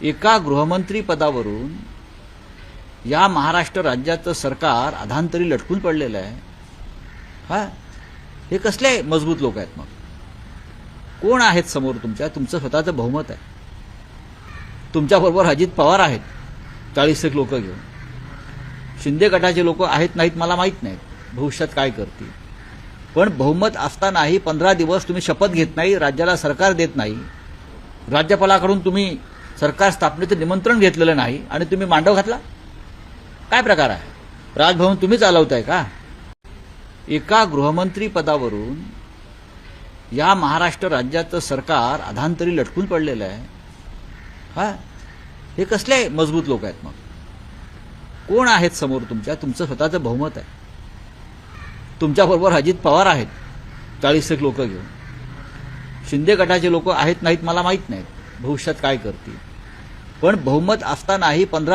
एका गृहमंत्री पदावरून या महाराष्ट्र राज्याचं सरकार अधांतरी लटकून पडलेलं आहे। हा, हे कसले मजबूत लोक आहेत? मग कोण आहेत समोर तुमच्या? तुमचं स्वतःचं बहुमत आहे। तुमच्याबरोबर अजित पवार आहेत 40 लोक घेऊन। शिंदे गटाचे लोक आहेत नाहीत मला माहीत नाही भविष्यात काय करतील, पण बहुमत असतानाही 15 दिवस तुम्ही शपथ घेत नाही, राज्याला सरकार देत नाही, राज्यपालाकडून तुम्ही सरकार स्थापनेचं निमंत्रण घेतलेलं नाही आणि तुम्ही मांडव घातला। काय प्रकार आहे? राजभवन तुम्ही चालवताय का? एका गृहमंत्री पदावरून या महाराष्ट्र राज्याचं सरकार अधांतरी लटकून पडलेलं आहे। हा, हे कसले मजबूत लोक आहेत? मग कोण आहेत समोर तुमच्या? तुमचं स्वतःचं बहुमत आहे। तुमच्याबरोबर अजित पवार आहेत 40 लोक घेऊन। शिंदे गटाचे लोक आहेत नाहीत मला माहीत नाही भविष्यात काय करतील, पण बहुमत असतानाही 15